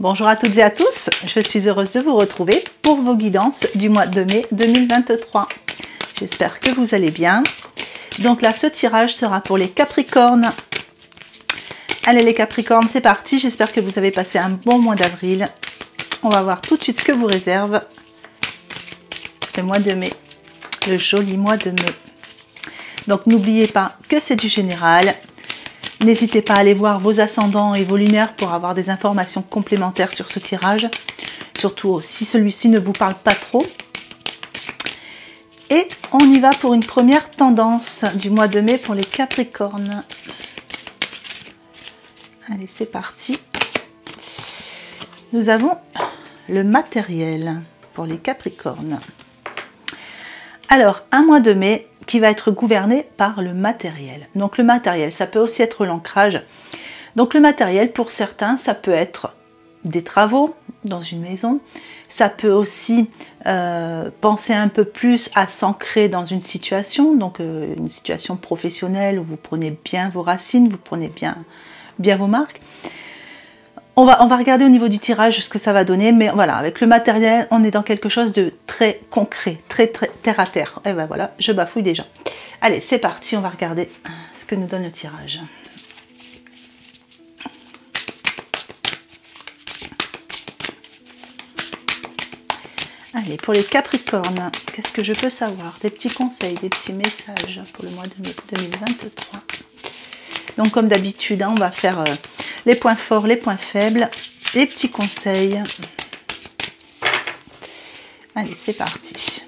Bonjour à toutes et à tous, je suis heureuse de vous retrouver pour vos guidances du mois de mai 2023. J'espère que vous allez bien. Donc là, ce tirage sera pour les Capricornes. Allez les Capricornes, c'est parti. J'espère que vous avez passé un bon mois d'avril. On va voir tout de suite ce que vous réserve le mois de mai, le joli mois de mai. Donc n'oubliez pas que c'est du général. N'hésitez pas à aller voir vos ascendants et vos lunaires pour avoir des informations complémentaires sur ce tirage. Surtout si celui-ci ne vous parle pas trop. Et on y va pour une première tendance du mois de mai pour les Capricornes. Allez, c'est parti. Nous avons le matériel pour les Capricornes. Alors, un mois de mai qui va être gouverné par le matériel. Donc le matériel, ça peut aussi être l'ancrage. Donc le matériel, pour certains, ça peut être des travaux dans une maison. Ça peut aussi penser un peu plus à s'ancrer dans une situation, donc une situation professionnelle où vous prenez bien vos racines, vous prenez bien vos marques. On va regarder au niveau du tirage ce que ça va donner, mais voilà, avec le matériel, on est dans quelque chose de très concret, très terre à terre. Et ben voilà, je bafouille déjà. Allez, c'est parti, on va regarder ce que nous donne le tirage. Allez, pour les Capricornes, qu'est-ce que je peux savoir? Des petits conseils, des petits messages pour le mois de mai 2023. Donc comme d'habitude, on va faire les points forts, les points faibles, les petits conseils. Allez, c'est parti.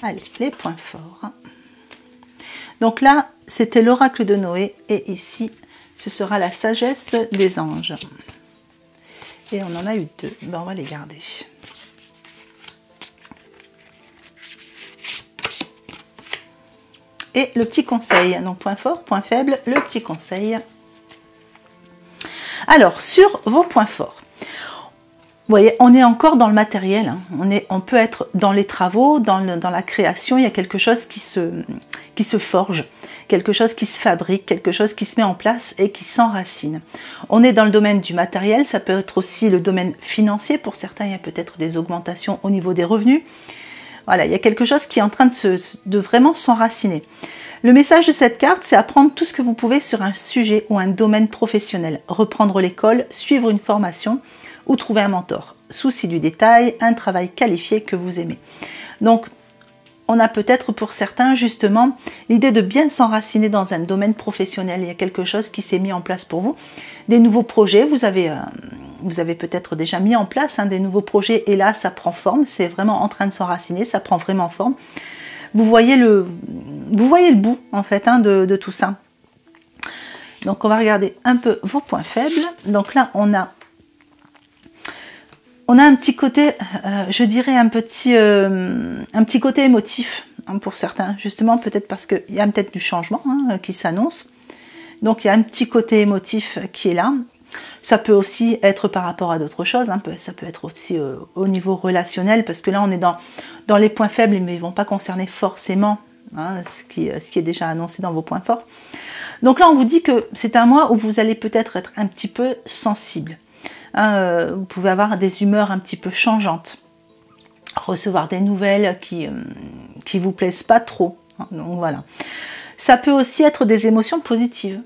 Allez, les points forts. Donc là, c'était l'oracle de Noé et ici, ce sera la sagesse des anges. Et on en a eu deux. Ben, on va les garder. Et le petit conseil, donc point fort, point faible, le petit conseil. Alors, sur vos points forts, vous voyez, on est encore dans le matériel, hein. On peut être dans les travaux, dans la création, il y a quelque chose qui se forge, quelque chose qui se fabrique, quelque chose qui se met en place et qui s'enracine. On est dans le domaine du matériel, ça peut être aussi le domaine financier, pour certains il y a peut-être des augmentations au niveau des revenus. Voilà, il y a quelque chose qui est en train de vraiment s'enraciner. Le message de cette carte, c'est apprendre tout ce que vous pouvez sur un sujet ou un domaine professionnel. Reprendre l'école, suivre une formation ou trouver un mentor. Souci du détail, un travail qualifié que vous aimez. Donc, on a peut-être pour certains justement l'idée de bien s'enraciner dans un domaine professionnel. Il y a quelque chose qui s'est mis en place pour vous. Des nouveaux projets, vous avez peut-être déjà mis en place des nouveaux projets et là ça prend forme, c'est vraiment en train de s'enraciner, ça prend vraiment forme. Vous voyez le bout en fait de tout ça. Donc on va regarder un peu vos points faibles. Donc là on a un petit côté, je dirais un petit côté émotif pour certains, justement peut-être parce qu'il y a peut-être du changement qui s'annonce. Donc il y a un petit côté émotif qui est là. Ça peut aussi être par rapport à d'autres choses, ça peut être aussi au niveau relationnel, parce que là on est dans les points faibles, mais ils ne vont pas concerner forcément ce qui est déjà annoncé dans vos points forts. Donc là on vous dit que c'est un mois où vous allez peut-être être un petit peu sensible. Vous pouvez avoir des humeurs un petit peu changeantes, recevoir des nouvelles qui vous plaisent pas trop. Donc voilà. Ça peut aussi être des émotions positives.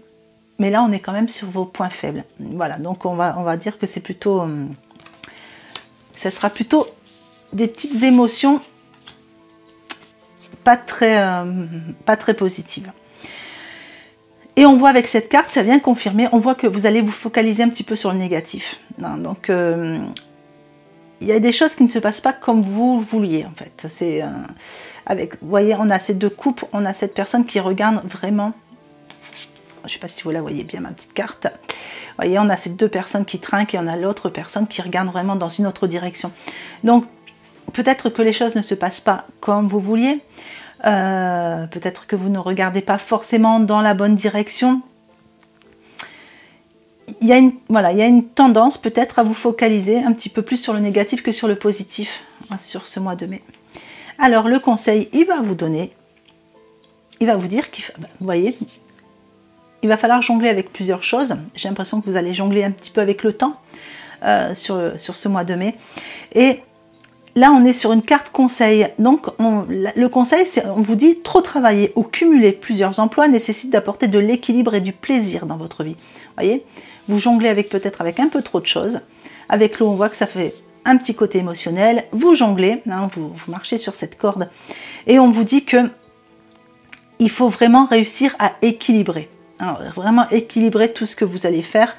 Mais là, on est quand même sur vos points faibles. Voilà, donc on va dire que c'est plutôt... ça sera plutôt des petites émotions pas très positives. Et on voit avec cette carte, ça vient confirmer, on voit que vous allez vous focaliser un petit peu sur le négatif. Donc, il y a des choses qui ne se passent pas comme vous vouliez, en fait. C'est vous voyez, on a ces deux coupes, on a cette personne qui regarde vraiment... Je ne sais pas si vous la voyez bien, ma petite carte. Vous voyez, on a ces deux personnes qui trinquent et on a l'autre personne qui regarde vraiment dans une autre direction. Donc, peut-être que les choses ne se passent pas comme vous vouliez. Peut-être que vous ne regardez pas forcément dans la bonne direction. Il y a une tendance peut-être à vous focaliser un petit peu plus sur le négatif que sur le positif sur ce mois de mai. Alors, le conseil, il va vous dire qu'il... Vous voyez... Il va falloir jongler avec plusieurs choses. J'ai l'impression que vous allez jongler un petit peu avec le temps. sur ce mois de mai. Et là, on est sur une carte conseil. Donc, le conseil, on vous dit trop travailler ou cumuler plusieurs emplois nécessite d'apporter de l'équilibre et du plaisir dans votre vie. Voyez, vous jonglez peut-être avec un peu trop de choses. Avec l'eau, on voit que ça fait un petit côté émotionnel. Vous jonglez, hein, vous marchez sur cette corde. Et on vous dit que il faut vraiment réussir à équilibrer. Hein, vraiment équilibrer tout ce que vous allez faire.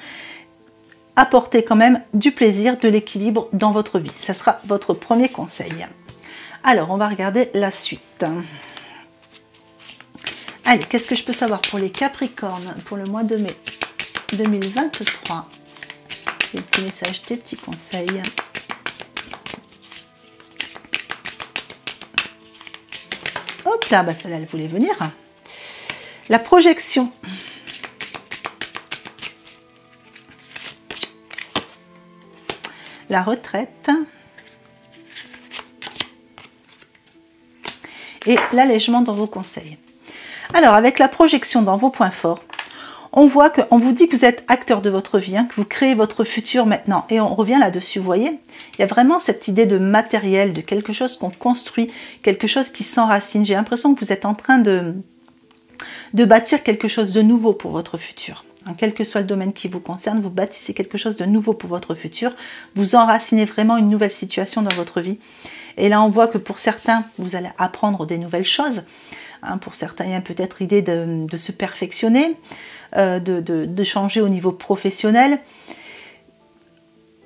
Apporter quand même du plaisir, de l'équilibre dans votre vie. Ça sera votre premier conseil. Alors, on va regarder la suite. Allez, qu'est-ce que je peux savoir pour les Capricornes pour le mois de mai 2023? Des petits messages, des petits conseils. Hop là, bah celle-là, elle voulait venir. La projection. La retraite et l'allègement dans vos conseils. Alors, avec la projection dans vos points forts, on voit qu'on vous dit que vous êtes acteur de votre vie, hein, que vous créez votre futur maintenant. Et on revient là-dessus, vous voyez, il y a vraiment cette idée de matériel, de quelque chose qu'on construit, quelque chose qui s'enracine. J'ai l'impression que vous êtes en train de bâtir quelque chose de nouveau pour votre futur. Quel que soit le domaine qui vous concerne, vous bâtissez quelque chose de nouveau pour votre futur. Vous enracinez vraiment une nouvelle situation dans votre vie. Et là, on voit que pour certains, vous allez apprendre des nouvelles choses. Pour certains, il y a peut-être l'idée de se perfectionner, de changer au niveau professionnel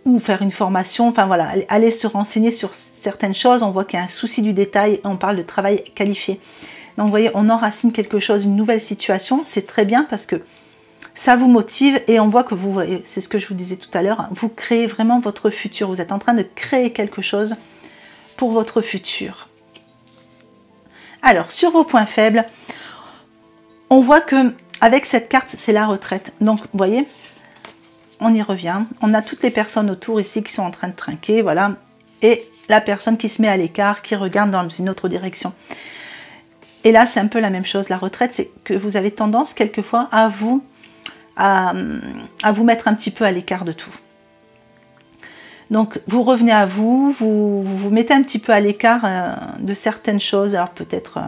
ou faire une formation. Enfin voilà, aller se renseigner sur certaines choses. On voit qu'il y a un souci du détail et on parle de travail qualifié. Donc, vous voyez, on enracine quelque chose, une nouvelle situation. C'est très bien parce que ça vous motive et on voit que vous, c'est ce que je vous disais tout à l'heure, vous créez vraiment votre futur. Vous êtes en train de créer quelque chose pour votre futur. Alors, sur vos points faibles, on voit que avec cette carte, c'est la retraite. Donc, vous voyez, on y revient. On a toutes les personnes autour ici qui sont en train de trinquer, voilà. Et la personne qui se met à l'écart, qui regarde dans une autre direction. Et là, c'est un peu la même chose. La retraite, c'est que vous avez tendance quelquefois à vous mettre un petit peu à l'écart de tout. Donc vous revenez à vous, vous mettez un petit peu à l'écart de certaines choses, alors peut-être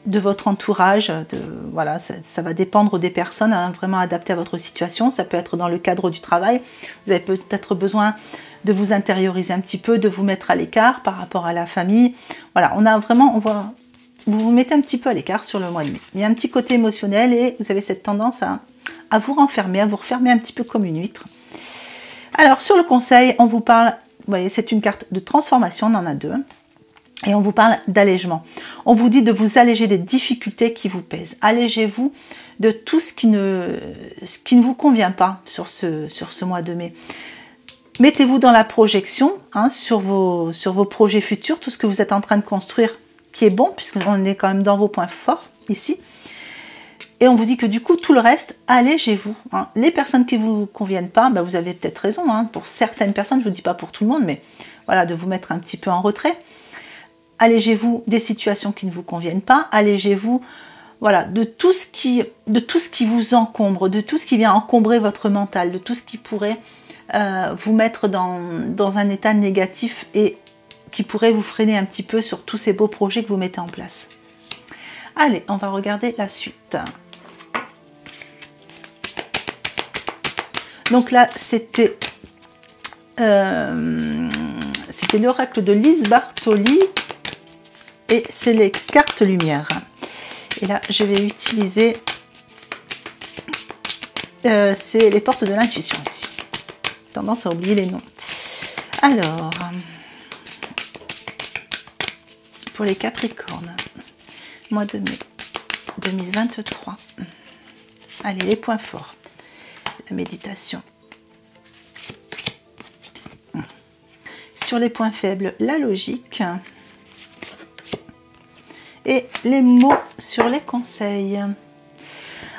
de votre entourage, voilà, ça va dépendre des personnes, hein, vraiment adapté à votre situation. Ça peut être dans le cadre du travail, vous avez peut-être besoin de vous intérioriser un petit peu, de vous mettre à l'écart par rapport à la famille. Voilà, on voit, vous vous mettez un petit peu à l'écart sur le mois de mai. Il y a un petit côté émotionnel et vous avez cette tendance à vous renfermer, à vous refermer un petit peu comme une huître. Alors, sur le conseil, on vous parle, vous voyez, c'est une carte de transformation, on en a deux, et on vous parle d'allègement. On vous dit de vous alléger des difficultés qui vous pèsent. Allégez-vous de tout ce qui ne vous convient pas sur ce mois de mai. Mettez-vous dans la projection, hein, sur vos projets futurs, tout ce que vous êtes en train de construire qui est bon, puisqu'on est quand même dans vos points forts, ici. Et on vous dit que du coup, tout le reste, allégez-vous. Hein. Les personnes qui ne vous conviennent pas, ben vous avez peut-être raison. Hein. Pour certaines personnes, je ne vous dis pas pour tout le monde, mais voilà, de vous mettre un petit peu en retrait. Allégez-vous des situations qui ne vous conviennent pas. Allégez-vous, voilà, de tout ce qui vous encombre, de tout ce qui vient encombrer votre mental, de tout ce qui pourrait vous mettre dans un état négatif et qui pourrait vous freiner un petit peu sur tous ces beaux projets que vous mettez en place. Allez, on va regarder la suite. Donc là, c'était l'oracle de Lise Bartoli et c'est les cartes lumière. Et là, je vais utiliser, c'est les portes de l'intuition ici. Tendance à oublier les noms. Alors, pour les Capricornes, mois de mai 2023. Allez, les points forts. La méditation. Sur les points faibles, la logique. Et les mots sur les conseils.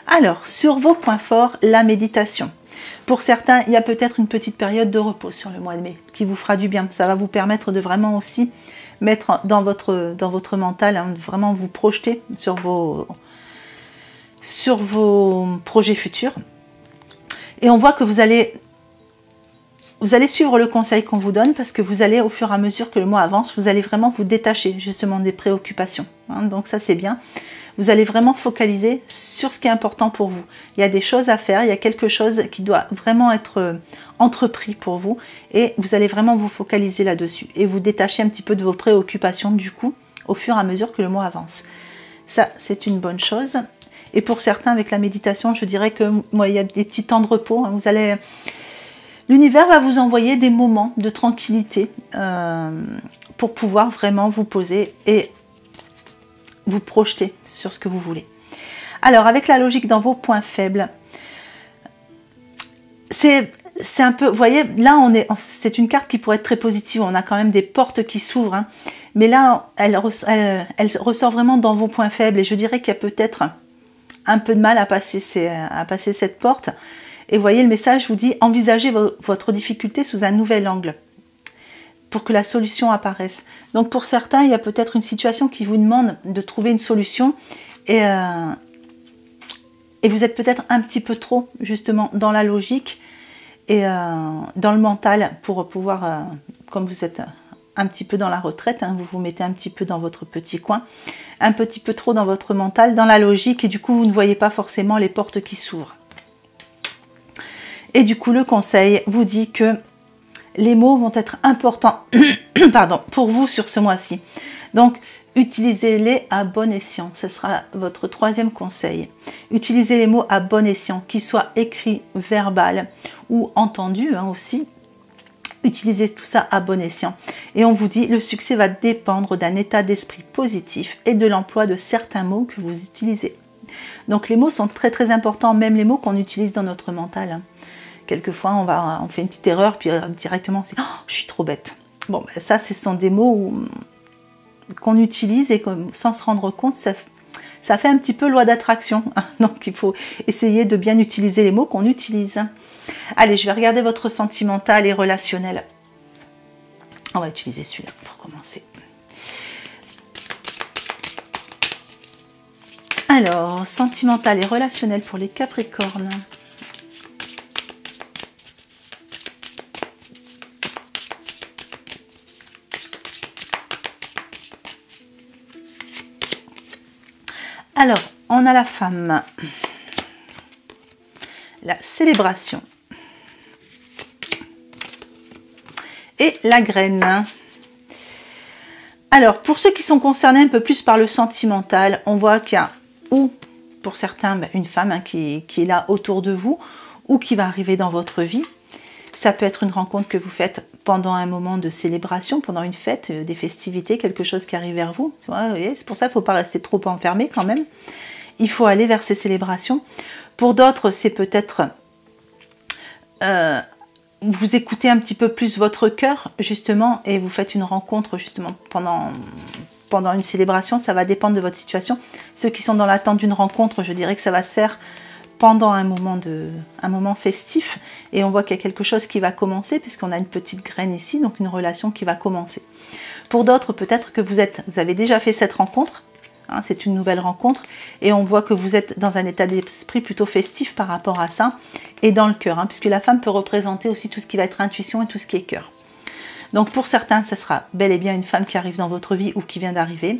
Alors, sur vos points forts, la méditation. Pour certains, il y a peut-être une petite période de repos sur le mois de mai qui vous fera du bien. Ça va vous permettre de vraiment aussi mettre dans votre mental, hein, vraiment vous projeter sur vos projets futurs. Et on voit que vous allez vous allez suivre le conseil qu'on vous donne parce que vous allez, au fur et à mesure que le mois avance, vous allez vraiment vous détacher justement des préoccupations. Hein, donc ça, c'est bien. Vous allez vraiment focaliser sur ce qui est important pour vous. Il y a des choses à faire, il y a quelque chose qui doit vraiment être entrepris pour vous et vous allez vraiment vous focaliser là-dessus et vous détacher un petit peu de vos préoccupations du coup au fur et à mesure que le mois avance. Ça, c'est une bonne chose. Et pour certains, avec la méditation, je dirais que moi, il y a des petits temps de repos. Hein, vous allez... L'univers va vous envoyer des moments de tranquillité pour pouvoir vraiment vous poser et vous projeter sur ce que vous voulez. Alors, avec la logique dans vos points faibles, c'est un peu, vous voyez, là, c'est une carte qui pourrait être très positive. On a quand même des portes qui s'ouvrent. Hein, mais là, elle ressort vraiment dans vos points faibles. Et je dirais qu'il y a peut-être un peu de mal à passer cette porte. Et vous voyez, le message vous dit, envisagez votre difficulté sous un nouvel angle pour que la solution apparaisse. Donc pour certains, il y a peut-être une situation qui vous demande de trouver une solution et vous êtes peut-être un petit peu trop justement dans la logique et dans le mental pour pouvoir, comme vous êtes un petit peu dans la retraite, hein, vous vous mettez un petit peu dans votre petit coin, un petit peu trop dans votre mental, dans la logique et du coup vous ne voyez pas forcément les portes qui s'ouvrent. Et du coup, le conseil vous dit que les mots vont être importants pardon, pour vous sur ce mois-ci. Donc, utilisez-les à bon escient. Ce sera votre troisième conseil. Utilisez les mots à bon escient, qu'ils soient écrits, verbal ou entendus hein, aussi. Utilisez tout ça à bon escient. Et on vous dit, le succès va dépendre d'un état d'esprit positif et de l'emploi de certains mots que vous utilisez. Donc, les mots sont très très importants, même les mots qu'on utilise dans notre mental. Hein. Quelquefois, on fait une petite erreur, puis directement, c'est « Oh, je suis trop bête ». Bon, ben ça, ce sont des mots qu'on utilise et sans se rendre compte, ça fait un petit peu loi d'attraction. Donc, il faut essayer de bien utiliser les mots qu'on utilise. Allez, je vais regarder votre sentimental et relationnel. On va utiliser celui-là pour commencer. Alors, sentimental et relationnel pour les Capricornes. Alors, on a la femme, la célébration et la graine. Alors, pour ceux qui sont concernés un peu plus par le sentimental, on voit qu'il y a, ou pour certains, une femme hein, qui est là autour de vous ou qui va arriver dans votre vie. Ça peut être une rencontre que vous faites pendant un moment de célébration, pendant une fête, des festivités, quelque chose qui arrive vers vous. C'est pour ça qu'il ne faut pas rester trop enfermé quand même. Il faut aller vers ces célébrations. Pour d'autres, c'est peut-être vous écoutez un petit peu plus votre cœur, justement, et vous faites une rencontre justement pendant une célébration. Ça va dépendre de votre situation. Ceux qui sont dans l'attente d'une rencontre, je dirais que ça va se faire pendant un moment festif, et on voit qu'il y a quelque chose qui va commencer puisqu'on a une petite graine ici, donc une relation qui va commencer. Pour d'autres, peut-être que vous avez déjà fait cette rencontre, hein, c'est une nouvelle rencontre, et on voit que vous êtes dans un état d'esprit plutôt festif par rapport à ça, et dans le cœur, hein, puisque la femme peut représenter aussi tout ce qui va être intuition et tout ce qui est cœur. Donc pour certains, ça sera bel et bien une femme qui arrive dans votre vie ou qui vient d'arriver.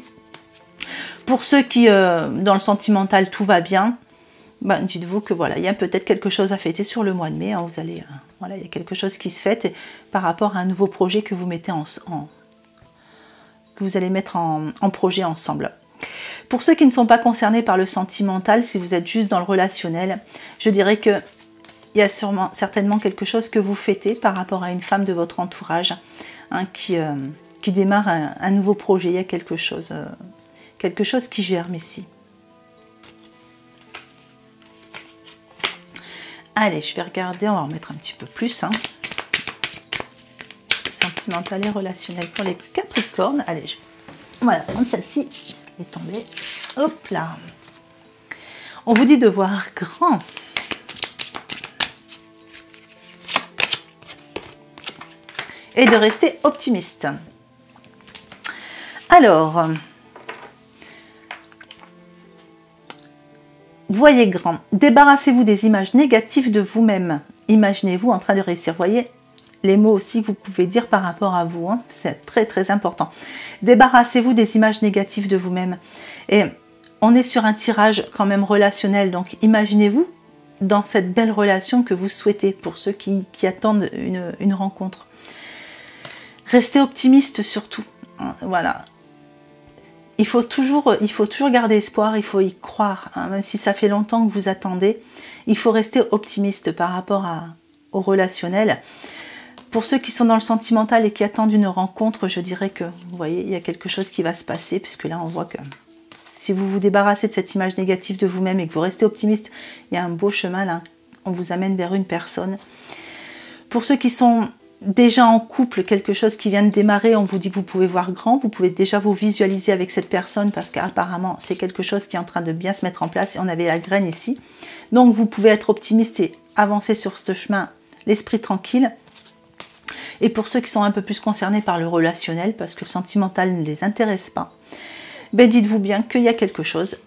Pour ceux qui, dans le sentimental, tout va bien, ben, dites-vous que voilà, il y a peut-être quelque chose à fêter sur le mois de mai. Hein, voilà, il y a quelque chose qui se fête par rapport à un nouveau projet que vous mettez que vous allez mettre en projet ensemble. Pour ceux qui ne sont pas concernés par le sentimental, si vous êtes juste dans le relationnel, je dirais que il y a certainement quelque chose que vous fêtez par rapport à une femme de votre entourage hein, qui démarre un nouveau projet. Il y a quelque chose qui germe ici. Allez, je vais regarder, on va en mettre un petit peu plus. Hein. Sentimental et relationnel pour les Capricornes. Allez, voilà, prendre celle-ci. Elle est tombée. Hop là. On vous dit de voir grand. Et de rester optimiste. Alors, voyez grand. Débarrassez-vous des images négatives de vous-même. Imaginez-vous en train de réussir. Voyez, les mots aussi que vous pouvez dire par rapport à vous, hein. C'est très très important. Débarrassez-vous des images négatives de vous-même. Et on est sur un tirage quand même relationnel, donc imaginez-vous dans cette belle relation que vous souhaitez pour ceux qui attendent une rencontre. Restez optimiste surtout, hein, voilà. Il faut toujours garder espoir, il faut y croire, hein, même si ça fait longtemps que vous attendez. Il faut rester optimiste par rapport au relationnel. Pour ceux qui sont dans le sentimental et qui attendent une rencontre, je dirais que, vous voyez, il y a quelque chose qui va se passer, puisque là, on voit que si vous vous débarrassez de cette image négative de vous-même et que vous restez optimiste, il y a un beau chemin là, on vous amène vers une personne. Pour ceux qui sont déjà en couple, quelque chose qui vient de démarrer, on vous dit que vous pouvez voir grand, vous pouvez déjà vous visualiser avec cette personne parce qu'apparemment c'est quelque chose qui est en train de bien se mettre en place et on avait la graine ici. Donc vous pouvez être optimiste et avancer sur ce chemin, l'esprit tranquille. Et pour ceux qui sont un peu plus concernés par le relationnel, parce que le sentimental ne les intéresse pas, ben dites-vous bien qu'il y a quelque chose.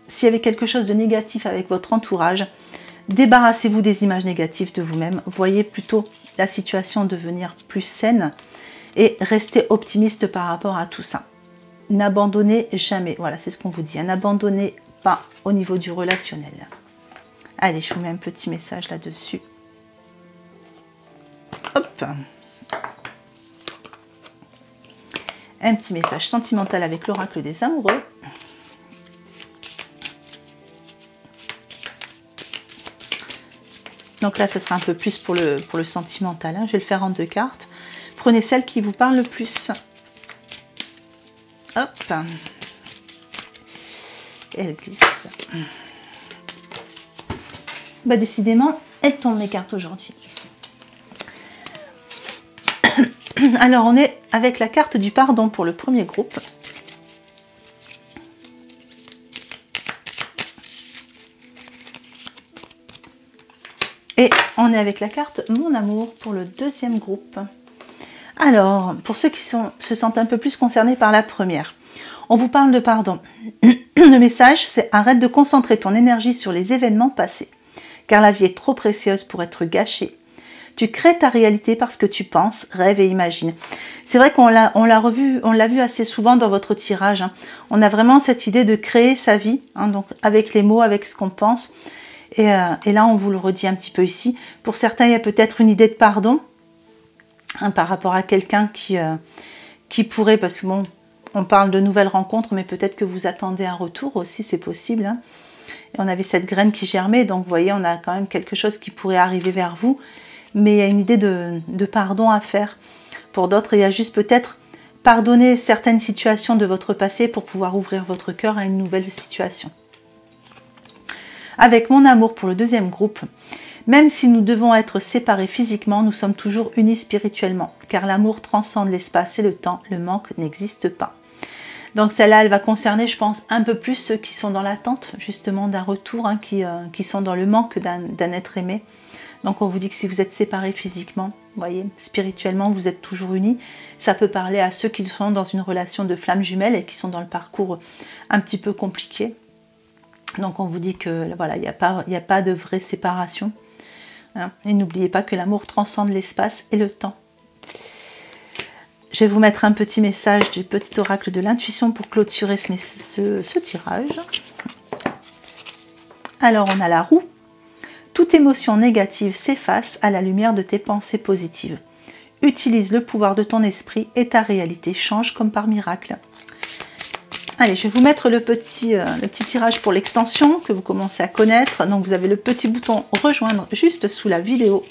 S'il y avait quelque chose de négatif avec votre entourage, débarrassez-vous des images négatives de vous-même. Voyez plutôt la situation devenir plus saine et restez optimiste par rapport à tout ça. N'abandonnez jamais, voilà, c'est ce qu'on vous dit, hein, n'abandonnez pas au niveau du relationnel. Allez, je vous mets un petit message là-dessus. Hop. Un petit message sentimental avec l'oracle des amoureux. Donc là, ce sera un peu plus pour le sentimental, hein. Je vais le faire en 2 cartes. Prenez celle qui vous parle le plus. Hop. Et elle glisse. Bah, décidément, elles tombent les cartes aujourd'hui. Alors, on est avec la carte du pardon pour le premier groupe. Et on est avec la carte Mon amour pour le deuxième groupe. Alors, pour ceux qui se sentent un peu plus concernés par la première, on vous parle de pardon. Le message, c'est arrête de concentrer ton énergie sur les événements passés, car la vie est trop précieuse pour être gâchée. Tu crées ta réalité parce que tu penses, rêves et imagines. C'est vrai qu'on l'a vu assez souvent dans votre tirage, hein. On a vraiment cette idée de créer sa vie, hein, donc avec les mots, avec ce qu'on pense. Et là, on vous le redit un petit peu ici. Pour certains, il y a peut-être une idée de pardon, hein, par rapport à quelqu'un qui pourrait, parce que bon, on parle de nouvelles rencontres, mais peut-être que vous attendez un retour aussi, c'est possible, hein. Et on avait cette graine qui germait, donc vous voyez, on a quand même quelque chose qui pourrait arriver vers vous. Mais il y a une idée de pardon à faire. Pour d'autres, il y a juste peut-être pardonner certaines situations de votre passé pour pouvoir ouvrir votre cœur à une nouvelle situation. Avec Mon amour pour le deuxième groupe, même si nous devons être séparés physiquement, nous sommes toujours unis spirituellement, car l'amour transcende l'espace et le temps, le manque n'existe pas. Donc celle-là, elle va concerner, je pense, un peu plus ceux qui sont dans l'attente justement d'un retour, hein, qui sont dans le manque d'un être aimé. Donc on vous dit que si vous êtes séparés physiquement, vous voyez, spirituellement, vous êtes toujours unis. Ça peut parler à ceux qui sont dans une relation de flammes jumelles et qui sont dans le parcours un petit peu compliqué. Donc on vous dit que voilà, il n'y a pas de vraie séparation, hein. Et n'oubliez pas que l'amour transcende l'espace et le temps. Je vais vous mettre un petit message du petit oracle de l'intuition pour clôturer ce tirage. Alors on a la roue. Toute émotion négative s'efface à la lumière de tes pensées positives. Utilise le pouvoir de ton esprit et ta réalité change comme par miracle. Allez, je vais vous mettre le petit tirage pour l'extension que vous commencez à connaître. Donc vous avez le petit bouton rejoindre juste sous la vidéo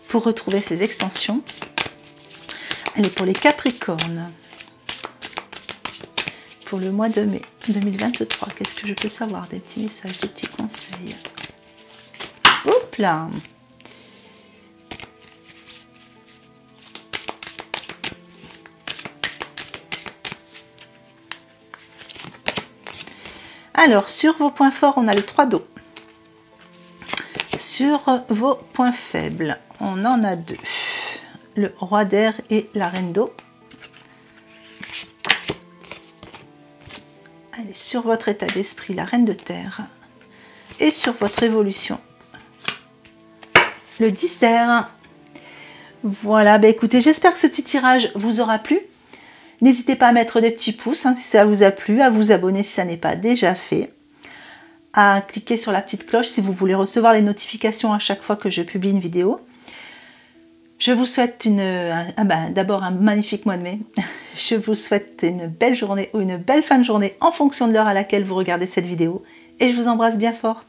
pour retrouver ces extensions. Allez, pour les Capricornes. Pour le mois de mai 2023, qu'est-ce que je peux savoir? Des petits messages, des petits conseils. Hop là! Alors, sur vos points forts, on a le 3 d'eau. Sur vos points faibles, on en a 2. Le roi d'air et la reine d'eau. Allez, sur votre état d'esprit, la reine de terre. Et sur votre évolution, le 10 d'air. Voilà, bah écoutez, j'espère que ce petit tirage vous aura plu. N'hésitez pas à mettre des petits pouces hein, si ça vous a plu, à vous abonner si ça n'est pas déjà fait, à cliquer sur la petite cloche si vous voulez recevoir les notifications à chaque fois que je publie une vidéo. Je vous souhaite d'abord un magnifique mois de mai. Je vous souhaite une belle journée ou une belle fin de journée en fonction de l'heure à laquelle vous regardez cette vidéo. Et je vous embrasse bien fort.